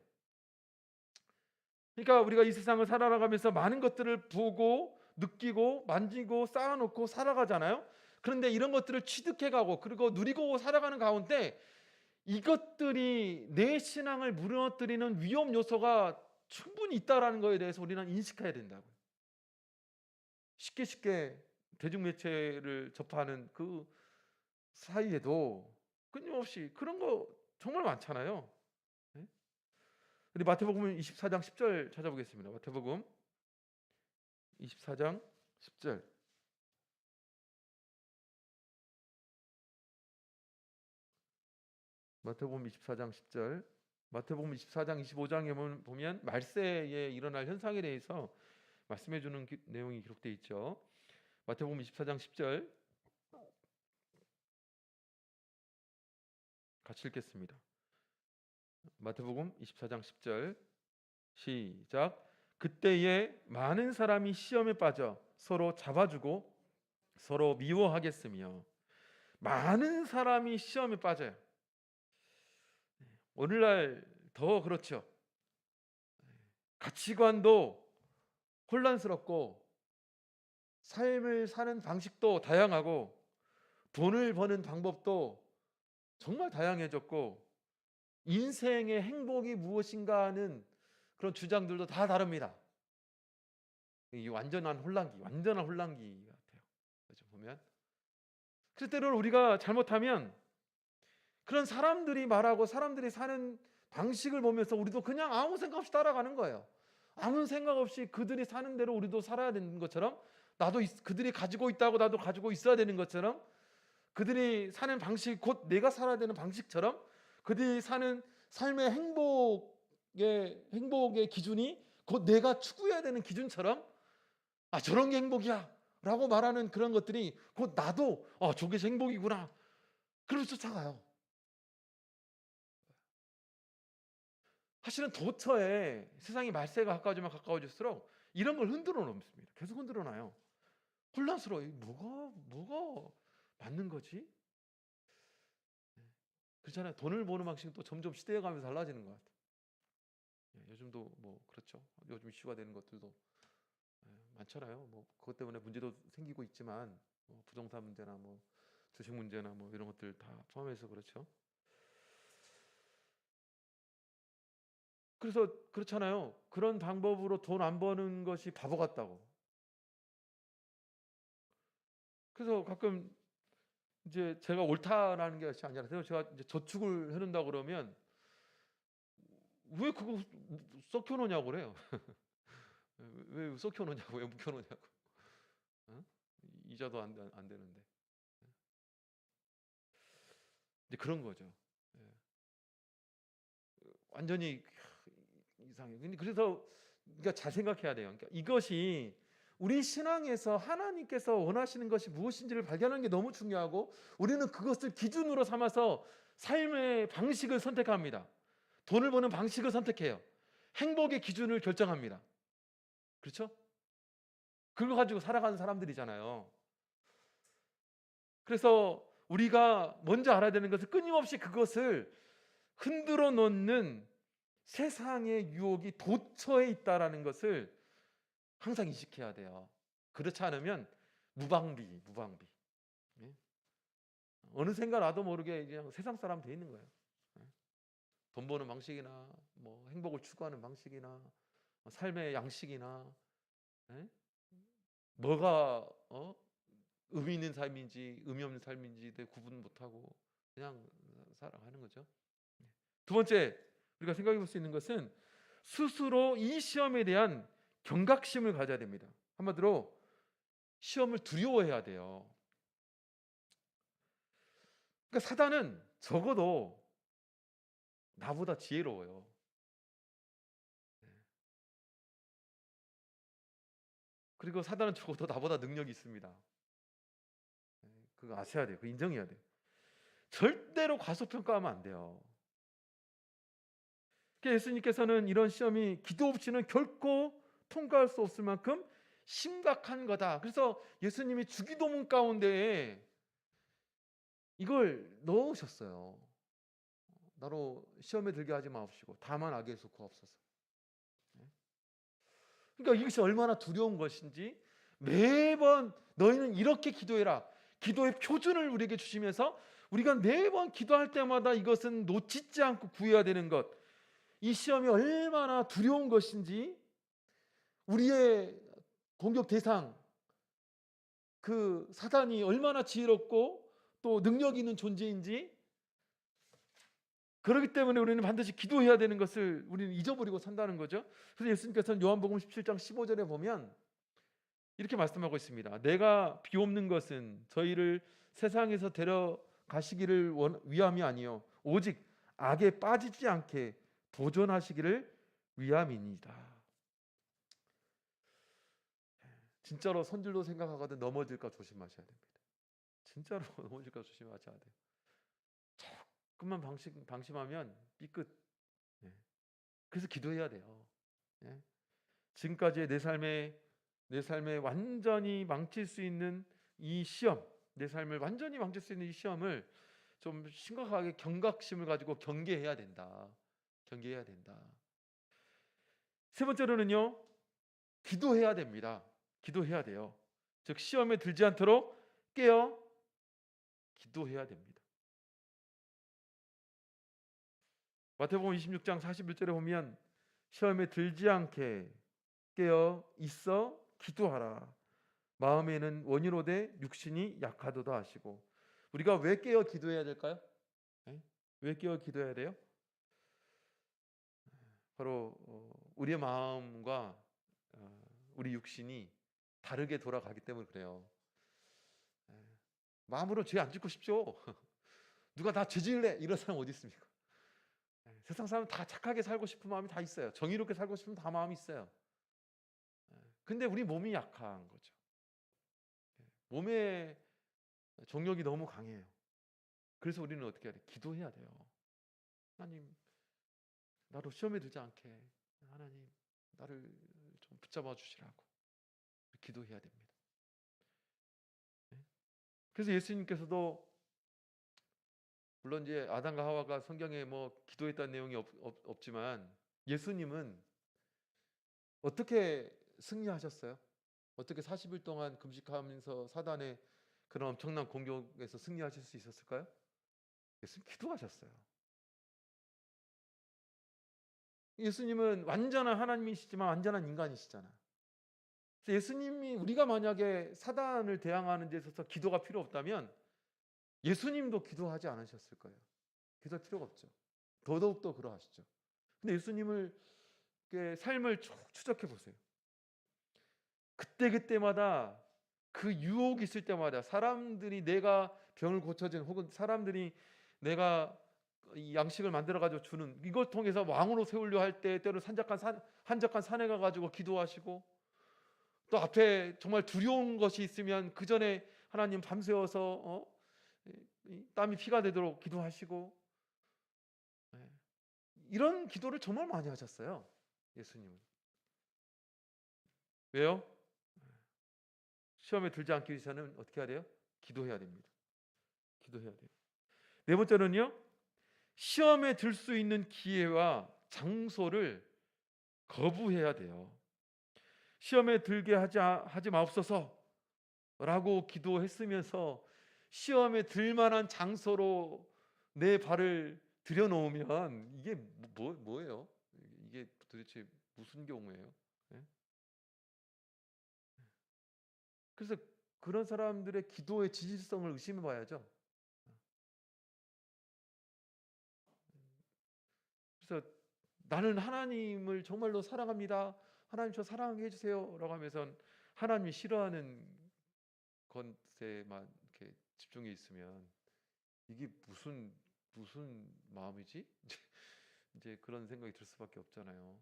그러니까 우리가 이 세상을 살아가면서 많은 것들을 보고 느끼고 만지고 쌓아놓고 살아가잖아요. 그런데 이런 것들을 취득해가고 그리고 누리고 살아가는 가운데 이것들이 내 신앙을 무너뜨리는 위험 요소가 충분히 있다라는 것에 대해서 우리는 인식해야 된다고요. 쉽게 대중매체를 접하는 그 사이에도 끊임없이 그런 거 정말 많잖아요. 네? 우리 마태복음 24장 10절 찾아보겠습니다. 마태복음 24장 10절. 마태복음 24장 10절. 마태복음 24장 25장에 보면 말세에 일어날 현상에 대해서 말씀해 주는 내용이 기록되어 있죠. 마태복음 24장 10절 같이 읽겠습니다. 마태복음 24장 10절 시작. 그때에 많은 사람이 시험에 빠져 서로 잡아주고 서로 미워하겠으며. 많은 사람이 시험에 빠져요. 오늘날 더 그렇죠. 가치관도 혼란스럽고 삶을 사는 방식도 다양하고 돈을 버는 방법도 정말 다양해졌고 인생의 행복이 무엇인가 하는 그런 주장들도 다 다릅니다. 이 완전한 혼란기 같아요. 그렇죠, 보면. 그래서 때로는 우리가 잘못하면 그런 사람들이 말하고 사람들이 사는 방식을 보면서 우리도 그냥 아무 생각 없이 따라가는 거예요. 아무 생각 없이 그들이 사는 대로 우리도 살아야 되는 것처럼, 그들이 가지고 있다고 나도 가지고 있어야 되는 것처럼, 그들이 사는 방식 곧 내가 살아야 되는 방식처럼, 그들이 사는 삶의 행복의 기준이 곧 내가 추구해야 되는 기준처럼, 저런 게 행복이야 라고 말하는 그런 것들이 곧 나도 저게 행복이구나 그러면서 쫓아가요. 사실은 도처에 세상이 말세가 가까워지면 가까워질수록 이런 걸 흔들어 놓습니다. 계속 흔들어 놔요. 혼란스러워. 뭐가 맞는 거지? 그렇잖아요. 돈을 버는 방식은 또 점점 시대에 가면서 달라지는 것 같아요. 요즘도 뭐 그렇죠. 요즘 이슈가 되는 것들도 많잖아요. 뭐 그것 때문에 문제도 생기고 있지만 부동산 문제나 뭐 주식 문제나 뭐 이런 것들 다 포함해서 그렇죠. 그래서 그렇잖아요. 그런 방법으로 돈 안 버는 것이 바보 같다고. 그래서 가끔 이제 제가 옳다라는 게 아니라 제가 이제 저축을 해놓는다 그러면 왜 그거 썩혀놓냐고 그래요. 왜 썩혀놓냐고, 왜 묵혀놓냐고. 어? 이자도 안 되는데. 이제 그런 거죠. 예. 완전히 이상해요. 근데 그래서 그러니까 잘 생각해야 돼요. 그러니까 이것이 우리 신앙에서 하나님께서 원하시는 것이 무엇인지를 발견하는 게 너무 중요하고, 우리는 그것을 기준으로 삼아서 삶의 방식을 선택합니다. 돈을 버는 방식을 선택해요. 행복의 기준을 결정합니다. 그렇죠? 그거 가지고 살아가는 사람들이잖아요. 그래서 우리가 먼저 알아야 되는 것은 끊임없이 그것을 흔들어 놓는 세상의 유혹이 도처에 있다라는 것을 항상 인식해야 돼요. 그렇지 않으면 무방비. 예? 어느샌가 나도 모르게 그냥 세상 사람 돼 있는 거예요. 예? 돈 버는 방식이나 뭐 행복을 추구하는 방식이나 삶의 양식이나, 예? 뭐가 의미 있는 삶인지 의미 없는 삶인지 구분 못하고 그냥 살아가는 거죠. 두 번째 우리가 생각해 볼 수 있는 것은 스스로 이 시험에 대한 경각심을 가져야 됩니다. 한마디로 시험을 두려워해야 돼요. 그러니까 사단은 적어도 나보다 지혜로워요. 그리고 사단은 적어도 나보다 능력이 있습니다. 그거 아셔야 돼요. 그거 인정해야 돼요. 절대로 과소평가하면 안 돼요. 그러니까 예수님께서는 이런 시험이 기도 없이는 결코 통과할 수 없을 만큼 심각한 거다. 그래서 예수님이 주기도문 가운데에 이걸 넣으셨어요. 나로 시험에 들게 하지 마옵시고 다만 악에서 구하옵소서. 그러니까 이것이 얼마나 두려운 것인지 매번 너희는 이렇게 기도해라. 기도의 표준을 우리에게 주시면서 우리가 매번 기도할 때마다 이것은 놓치지 않고 구해야 되는 것, 이 시험이 얼마나 두려운 것인지, 우리의 공격 대상 그 사단이 얼마나 지혜롭고 또 능력 있는 존재인지, 그렇기 때문에 우리는 반드시 기도해야 되는 것을 우리는 잊어버리고 산다는 거죠. 그래서 예수님께서는 요한복음 17장 15절에 보면 이렇게 말씀하고 있습니다. 내가 비옵는 것은 저희를 세상에서 데려가시기를 위함이 아니요 오직 악에 빠지지 않게 도전하시기를 위함이니이다. 진짜로 손질로 생각하거든 넘어질까 조심하셔야 됩니다. 진짜로 넘어질까 조심하셔야 돼요. 조금만 방심하면 삐끗. 그래서 기도해야 돼요. 지금까지의 내 삶에 완전히 망칠 수 있는 이 시험, 내 삶을 완전히 망칠 수 있는 이 시험을 좀 심각하게 경각심을 가지고 경계해야 된다. 세 번째로는요, 기도해야 됩니다. 기도해야 돼요. 즉 시험에 들지 않도록 깨어 기도해야 됩니다. 마태복음 26장 41절에 보면 시험에 들지 않게 깨어 있어 기도하라. 마음에는 원이로되 육신이 약하도다 하시고. 우리가 왜 깨어 기도해야 될까요? 네? 왜 깨어 기도해야 돼요? 바로 우리의 마음과 우리 육신이 다르게 돌아가기 때문에 그래요. 마음으로 죄 안 짓고 싶죠. 누가 다 죄질래 이런 사람 어디 있습니까? 세상 사람은 다 착하게 살고 싶은 마음이 다 있어요. 정의롭게 살고 싶은 다 마음이 있어요. 근데 우리 몸이 약한 거죠. 몸의 정욕이 너무 강해요. 그래서 우리는 어떻게 해야 돼? 기도해야 돼요. 하나님, 나로 시험에 들지 않게 하나님 나를 좀 붙잡아 주시라고 기도해야 됩니다. 그래서 예수님께서도 물론 이제 아담과 하와가 성경에 뭐 기도했다는 내용이 없지만 예수님은 어떻게 승리하셨어요? 어떻게 40일 동안 금식하면서 사단의 그런 엄청난 공격에서 승리하실 수 있었을까요? 예수님 기도하셨어요. 예수님은 완전한 하나님이시지만 완전한 인간이시잖아. 그래서 예수님이 우리가 만약에 사단을 대항하는 데 있어서 기도가 필요 없다면 예수님도 기도하지 않으셨을 거예요. 기도할 필요가 없죠. 더더욱더 그러하시죠. 근데 예수님을 삶을 쭉 추적해 보세요. 그때그때마다 그 유혹이 있을 때마다 사람들이 내가 병을 고쳐준 혹은 사람들이 내가 이 양식을 만들어 가지고 주는 이걸 통해서 왕으로 세우려 할 때 때로 한적한 산에 가 가지고 기도하시고 또 앞에 정말 두려운 것이 있으면 그 전에 하나님 밤새워서 땀이 피가 되도록 기도하시고 이런 기도를 정말 많이 하셨어요. 예수님은. 왜요? 시험에 들지 않기 위해서는 어떻게 해야 돼요? 기도해야 됩니다. 기도해야 돼요. 네 번째는요. 시험에 들 수 있는 기회와 장소를 거부해야 돼요. 시험에 들게 하지 마옵소서 라고 기도했으면서 시험에 들 만한 장소로 내 발을 들여놓으면 이게 뭐예요? 이게 도대체 무슨 경우예요? 네? 그래서 그런 사람들의 기도의 진실성을 의심해 봐야죠. 그래서 나는 하나님을 정말로 사랑합니다. 하나님 저 사랑하게 해주세요 라고 하면서 하나님이 싫어하는 것에만 이렇게 집중해 있으면 이게 무슨 마음이지? 이제 그런 생각이 들 수밖에 없잖아요.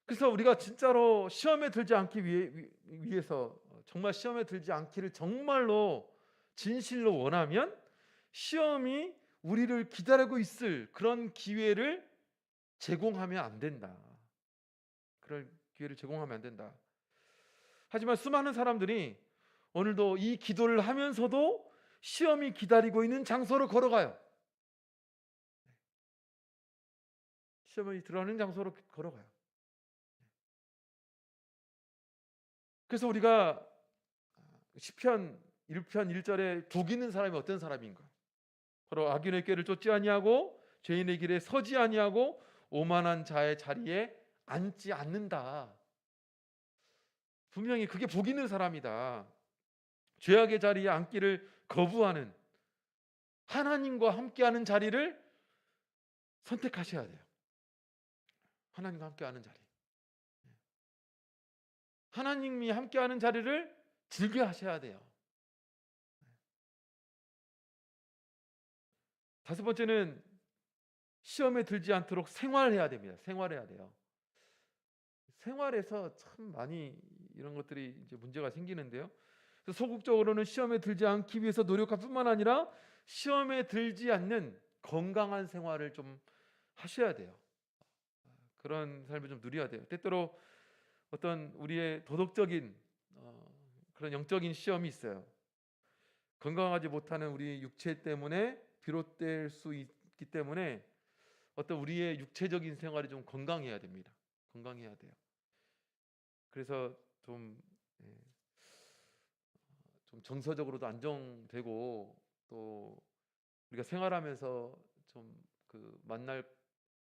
그래서 우리가 진짜로 시험에 들지 않기 위해서 정말 시험에 들지 않기를 정말로 진실로 원하면 시험이 우리를 기다리고 있을 그런 기회를 제공하면 안 된다. 그럴 기회를 제공하면 안 된다. 하지만 수많은 사람들이 오늘도 이 기도를 하면서도 시험이 기다리고 있는 장소로 걸어가요. 시험이 들어가는 장소로 걸어가요. 그래서 우리가 시편 1편 1절에 독 있는 사람이 어떤 사람인가? 바로 악인의 꾀를 쫓지 아니하고 죄인의 길에 서지 아니하고 오만한 자의 자리에 앉지 않는다. 분명히 그게 복 있는 사람이다. 죄악의 자리에 앉기를 거부하는 하나님과 함께하는 자리를 선택하셔야 돼요. 하나님과 함께하는 자리. 하나님이 함께하는 자리를 즐겨 하셔야 돼요. 다섯 번째는 시험에 들지 않도록 생활해야 됩니다. 생활해야 돼요. 생활에서 참 많이 이런 것들이 이제 문제가 생기는데요. 그래서 소극적으로는 시험에 들지 않기 위해서 노력할 뿐만 아니라 시험에 들지 않는 건강한 생활을 좀 하셔야 돼요. 그런 삶을 좀 누려야 돼요. 때때로 어떤 우리의 도덕적인 그런 영적인 시험이 있어요. 건강하지 못하는 우리 육체 때문에 비롯될 수 있기 때문에 어떤 우리의 육체적인 생활이 좀 건강해야 됩니다. 건강해야 돼요. 그래서 좀 정서적으로도 안정되고 또 우리가 생활하면서 좀 만날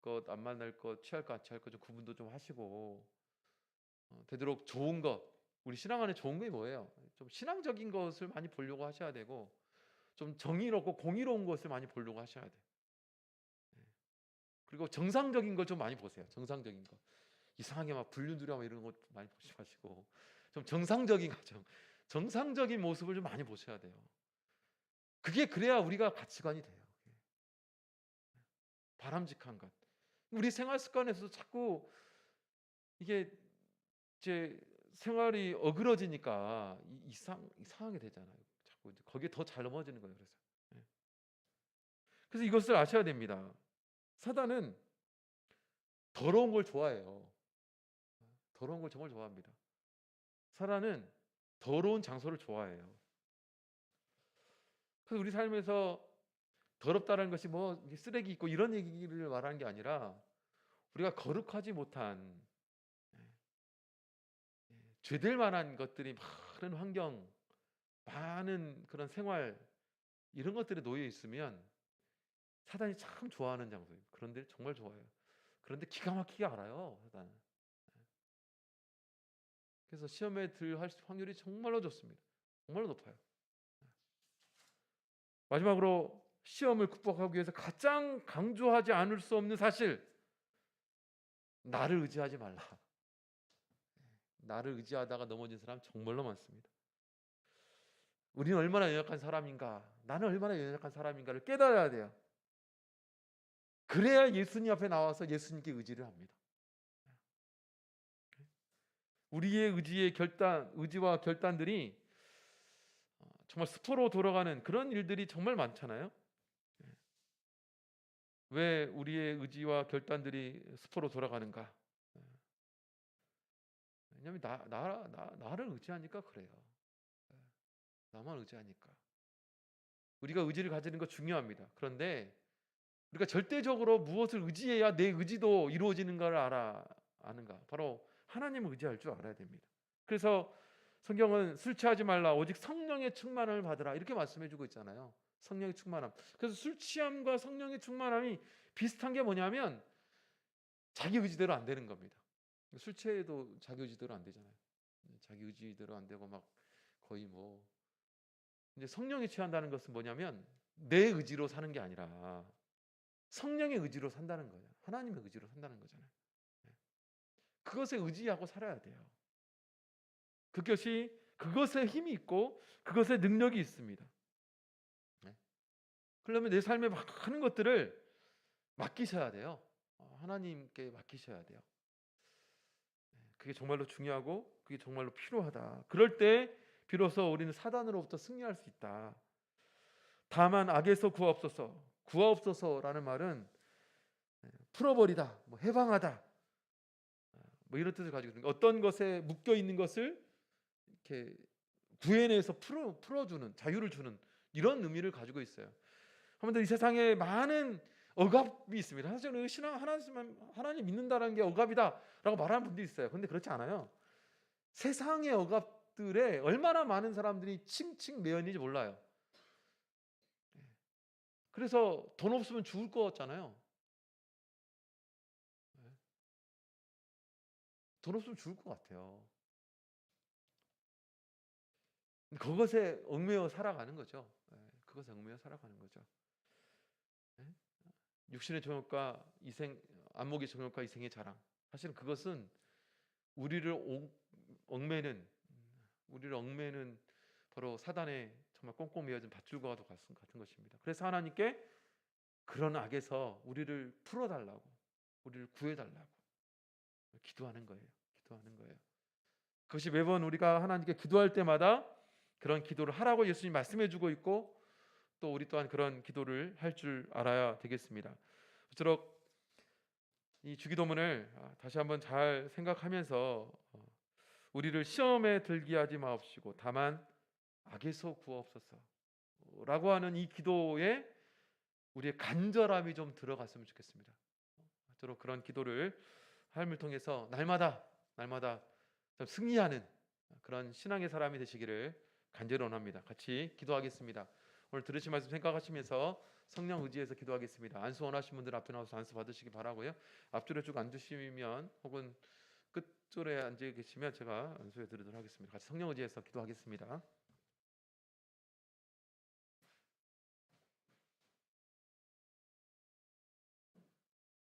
것 안 만날 것, 취할 것 안 취할 것 좀 구분도 좀 하시고, 되도록 좋은 것, 우리 신앙 안에 좋은 게 뭐예요? 좀 신앙적인 것을 많이 보려고 하셔야 되고, 좀 정의롭고 공의로운 것을 많이 보려고 하셔야 돼요. 그리고 정상적인 걸 좀 많이 보세요. 정상적인 거. 이상하게 막 불륜두려 이런 거 많이 보지 마시고, 좀 정상적인 가정, 정상적인 모습을 좀 많이 보셔야 돼요. 그래야 우리가 가치관이 돼요. 바람직한 것. 우리 생활 습관에서 자꾸 이게 제 생활이 어그러지니까 이상하게 되잖아요. 자꾸 이제 거기에 더 잘 넘어지는 거예요. 그래서. 예. 그래서 이것을 아셔야 됩니다. 사단은 더러운 걸 좋아해요. 더러운 걸 정말 좋아합니다. 사단은 더러운 장소를 좋아해요. 그래서 우리 삶에서 더럽다는 것이 뭐 쓰레기 있고 이런 얘기를 말하는 게 아니라, 우리가 거룩하지 못한 죄될 만한 것들이 많은 환경, 많은 그런 생활, 이런 것들에 놓여 있으면 사단이 참 좋아하는 장소예요. 그런데 정말 좋아해요. 그런데 기가 막히게 알아요, 사단. 그래서 시험에 들 확률이 정말로 좋습니다. 정말로 높아요. 마지막으로 시험을 극복하기 위해서 가장 강조하지 않을 수 없는 사실, 나를 의지하지 말라. 나를 의지하다가 넘어진 사람 정말로 많습니다. 우리는 얼마나 연약한 사람인가, 나는 얼마나 연약한 사람인가를 깨달아야 돼요. 그래야 예수님 앞에 나와서 예수님께 의지를 합니다. 우리의 의지와 결단들이 정말 스포로 돌아가는 그런 일들이 정말 많잖아요. 왜 우리의 의지와 결단들이 스포로 돌아가는가? 왜냐하면 나를 의지하니까 그래요. 나만 의지하니까. 우리가 의지를 가지는 거 중요합니다. 그런데 우리가 절대적으로 무엇을 의지해야 내 의지도 이루어지는가를 아는가? 바로 하나님을 의지할 줄 알아야 됩니다. 그래서 성경은 술 취하지 말라, 오직 성령의 충만함을 받으라, 이렇게 말씀해주고 있잖아요. 성령의 충만함. 그래서 술 취함과 성령의 충만함이 비슷한 게 뭐냐면 자기 의지대로 안 되는 겁니다. 술 취해도 자기 의지대로 안 되잖아요. 자기 의지대로 안 되고 막 거의 뭐, 이제 성령에 취한다는 것은 뭐냐면 내 의지로 사는 게 아니라 성령의 의지로 산다는 거예요. 하나님의 의지로 산다는 거잖아요. 그것에 의지하고 살아야 돼요. 그것에 힘이 있고 그것에 능력이 있습니다. 그러면 내 삶에 많은 것들을 맡기셔야 돼요. 하나님께 맡기셔야 돼요. 그게 정말로 중요하고 그게 정말로 필요하다. 그럴 때 비로소 우리는 사단으로부터 승리할 수 있다. 다만 악에서 구하옵소서. 구하옵소서라는 말은 풀어버리다, 뭐 해방하다, 뭐 이런 뜻을 가지고 있습니다. 어떤 것에 묶여 있는 것을 이렇게 구해내서 풀어주는, 자유를 주는 이런 의미를 가지고 있어요. 한번 더, 이 세상에 많은 억압이 있습니다. 사실은 신앙 하나님 믿는다는 게 억압이다라고 말하는 분들이 있어요. 그런데 그렇지 않아요. 세상의 억압들에 얼마나 많은 사람들이 칭칭 매였는지 몰라요. 그래서 돈 없으면 죽을 것 같잖아요. 돈 없으면 죽을 것 같아요. 그것에 얽매여 살아가는 거죠. 그것에 얽매여 살아가는 거죠. 육신의 정욕과 안목의 정욕과 이생의 자랑. 사실은 그것은 우리를 얽매는 바로 사단의 정말 꽁꽁 매어진 밧줄과도 같은 것입니다. 그래서 하나님께 그런 악에서 우리를 풀어달라고, 우리를 구해달라고 기도하는 거예요. 그것이 매번 우리가 하나님께 기도할 때마다 그런 기도를 하라고 예수님이 말씀해주고 있고, 또 우리 또한 그런 기도를 할 줄 알아야 되겠습니다. 그토록 이 주기도문을 다시 한번 잘 생각하면서 우리를 시험에 들게 하지 마옵시고 다만 악에서 구하옵소서라고 하는 이 기도에 우리의 간절함이 좀 들어갔으면 좋겠습니다. 저로 그런 기도를 삶을 통해서 날마다 좀 승리하는 그런 신앙의 사람이 되시기를 간절히 원합니다. 같이 기도하겠습니다. 오늘 들으신 말씀 생각하시면서 성령 의지해서 기도하겠습니다. 안수 원하시는 분들 앞에 나와서 안수 받으시기 바라고요. 앞줄에 쭉 앉으시면 혹은 끝줄에 앉아 계시면 제가 안수해 드리도록 하겠습니다. 같이 성령 의지해서 기도하겠습니다.